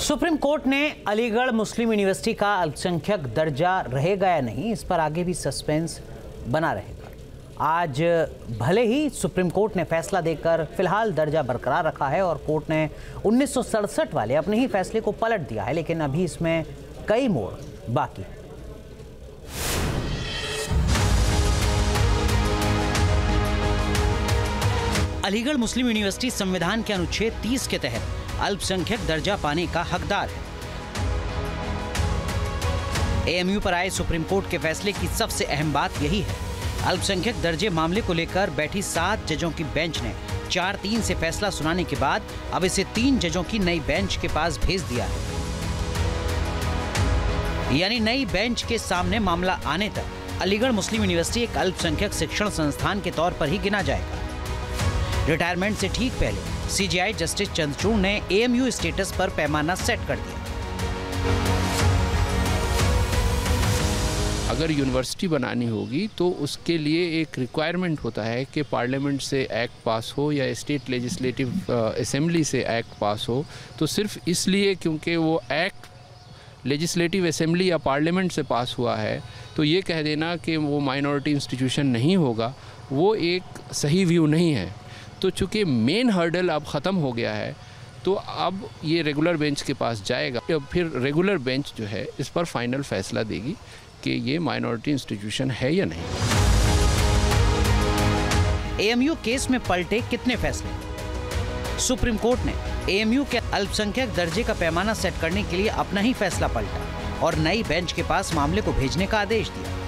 Supreme court ने अलीगढ़ मुस्लिम university का अल्पसंख्यक दर्जा रहेगा या नहीं, इस पर आगे भी सस्पेंस बना रहेगा। आज भले ही सुप्रीम कोर्ट ने फैसला देकर फिलहाल दर्जा बरकरार रखा है और कोर्ट ने 1967 वाले अपने ही फैसले को पलट दिया है, लेकिन अभी इसमें कई मोड़ बाकी है। अलीगढ़ मुस्लिम यूनिवर्सिटी संविधान के अनुच्छेद 30 के तहत अल्पसंख्यक दर्जा पाने का हकदार है। एएमयू पर आए सुप्रीम कोर्ट के फैसले की सबसे अहम बात यही है। अल्पसंख्यक दर्जे मामले को लेकर बैठी 7 जजों की बेंच ने 4-3 से फैसला सुनाने के बाद अब इसे 3 जजों की नई बेंच के पास भेज दिया है। यानी नई बेंच के सामने मामला आने तक अलीगढ़ मुस्लिम यूनिवर्सिटी एक अल्पसंख्यक शिक्षण संस्थान के तौर पर ही गिना जाएगा। रिटायरमेंट से ठीक पहले सीजेआई जस्टिस चंद्रचूड़ ने एएमयू स्टेटस पर पैमाना सेट कर दिया। अगर यूनिवर्सिटी बनानी होगी तो उसके लिए एक रिक्वायरमेंट होता है कि पार्लियामेंट से एक्ट पास हो या स्टेट लेजिस्लेटिव असेंबली से एक्ट पास हो। तो सिर्फ इसलिए क्योंकि वो एक्ट लेजिस्लेटिव असेंबली या पार्लियामेंट से पास हुआ है तो ये कह देना कि वो माइनॉरिटी इंस्टीट्यूशन नहीं होगा, वो एक सही व्यू नहीं है। तो चूँकि मेन हर्डल अब ख़त्म हो गया है तो अब ये रेगुलर बेंच के पास जाएगा। फिर रेगुलर बेंच जो है इस पर फाइनल फैसला देगी कि ये माइनॉरिटी इंस्टीट्यूशन है या नहीं। एएमयू केस में पलटे कितने फैसले? सुप्रीम कोर्ट ने एएमयू के अल्पसंख्यक दर्जे का पैमाना सेट करने के लिए अपना ही फैसला पलटा और नई बेंच के पास मामले को भेजने का आदेश दिया।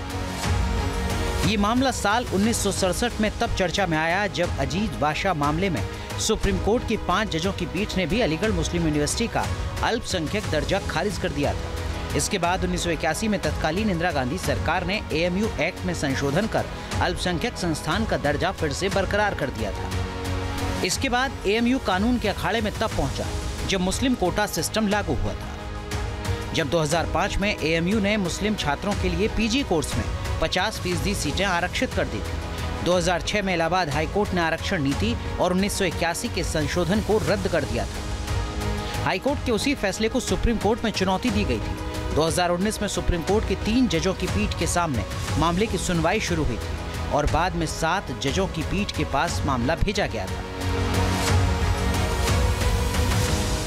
ये मामला साल 1967 में तब चर्चा में आया जब अजीज बादशाह मामले में सुप्रीम कोर्ट की 5 जजों की पीठ ने भी अलीगढ़ मुस्लिम यूनिवर्सिटी का अल्पसंख्यक दर्जा खारिज कर दिया था। इसके बाद 1981 में तत्कालीन इंदिरा गांधी सरकार ने एएमयू एक्ट में संशोधन कर अल्पसंख्यक संस्थान का दर्जा फिर से बरकरार कर दिया था। इसके बाद एएमयू कानून के अखाड़े में तब पहुंचा जब मुस्लिम कोटा सिस्टम लागू हुआ था। जब 2005 में एएमयू ने मुस्लिम छात्रों के लिए पीजी कोर्स में 50% सीटें आरक्षित कर दी थी। 2006 में इलाहाबाद हाईकोर्ट ने आरक्षण नीति और 1981 के संशोधन को रद्द कर दिया था। हाईकोर्ट के उसी फैसले को सुप्रीम कोर्ट में चुनौती दी गई थी। 2019 में सुप्रीम कोर्ट की 3 जजों की पीठ के सामने मामले की सुनवाई शुरू हुई थी और बाद में 7 जजों की पीठ के पास मामला भेजा गया था।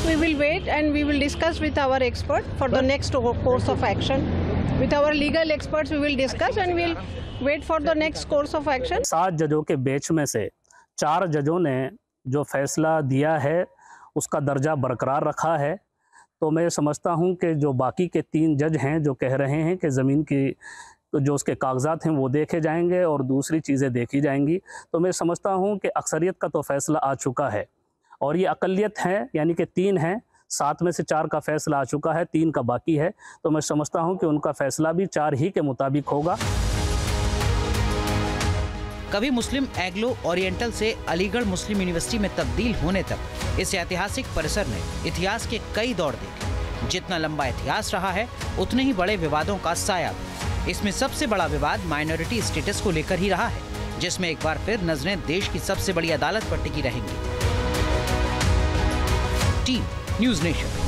We will wait and we will discuss with our expert for the next course of action. With our legal experts we will discuss and we will wait for the next course of action. 7 जजों के bench में से 4 जजों ने जो फैसला दिया है उसका दर्जा बरकरार रखा है। तो मैं समझता हूं कि जो बाकी के 3 जज हैं जो कह रहे हैं कि ज़मीन की तो जो उसके कागजात हैं वो देखे जाएंगे और दूसरी चीज़ें देखी जाएंगी, तो मैं समझता हूं कि अक्सरियत का तो फैसला आ चुका है और ये अक़लियत है, यानी कि 3 हैं। 7 में से 4 का फैसला आ चुका है, 3 का बाकी है। तो मैं समझता हूं कि उनका फैसला भी 4 ही के मुताबिक होगा। कभी मुस्लिम एंग्लो ओरिएंटल से अलीगढ़ मुस्लिम यूनिवर्सिटी में तब्दील होने तक इस ऐतिहासिक परिसर ने इतिहास के कई दौर देखे। जितना लंबा इतिहास रहा है उतने ही बड़े विवादों का साया भी। इसमें सबसे बड़ा विवाद माइनॉरिटी स्टेटस को लेकर ही रहा है, जिसमें एक बार फिर नजरें देश की सबसे बड़ी अदालत पर टिकी रहेंगी। Team news nation.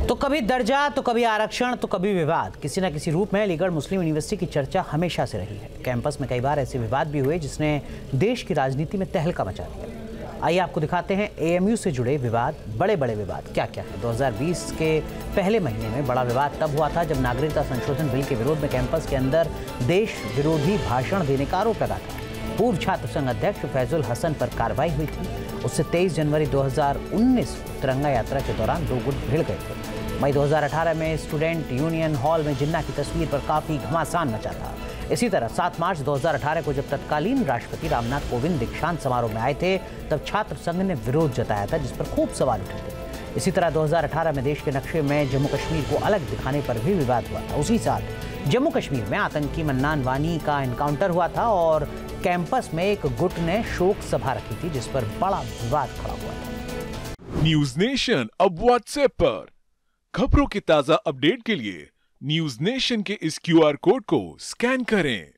तो कभी दर्जा, तो कभी आरक्षण, तो कभी विवाद, किसी न किसी रूप में अलीगढ़ मुस्लिम यूनिवर्सिटी की चर्चा हमेशा से रही है। कैंपस में कई बार ऐसे विवाद भी हुए जिसने देश की राजनीति में तहलका मचा दिया। आइए आपको दिखाते हैं एएमयू से जुड़े विवाद, बड़े बड़े विवाद क्या क्या है। 2020 के पहले महीने में बड़ा विवाद तब हुआ था जब नागरिकता संशोधन बिल के विरोध में कैंपस के अंदर देश विरोधी भाषण देने का आरोप लगा था। पूर्व छात्र संघ अध्यक्ष फैजुल हसन पर कार्रवाई हुई थी। उससे 23 जनवरी 2019 तिरंगा यात्रा के दौरान 2 गुट भिड़ गए थे। मई 2018 में स्टूडेंट यूनियन हॉल में जिन्ना की तस्वीर पर काफ़ी घमासान मचा था। इसी तरह 7 मार्च 2018 को जब तत्कालीन राष्ट्रपति रामनाथ कोविंद दीक्षांत समारोह में आए थे तब छात्र संघ ने विरोध जताया था, जिस पर खूब सवाल उठे थे। इसी तरह 2018 में देश के नक्शे में जम्मू कश्मीर को अलग दिखाने पर भी विवाद हुआ था। उसी साल जम्मू कश्मीर में आतंकी मन्नान वानी का एनकाउंटर हुआ था और कैंपस में एक गुट ने शोक सभा रखी थी, जिस पर बड़ा विवाद खड़ा हुआ था। न्यूज़ नेशन अब व्हाट्सएप पर खबरों की ताजा अपडेट के लिए न्यूज़ नेशन के इस क्यूआर कोड को स्कैन करें।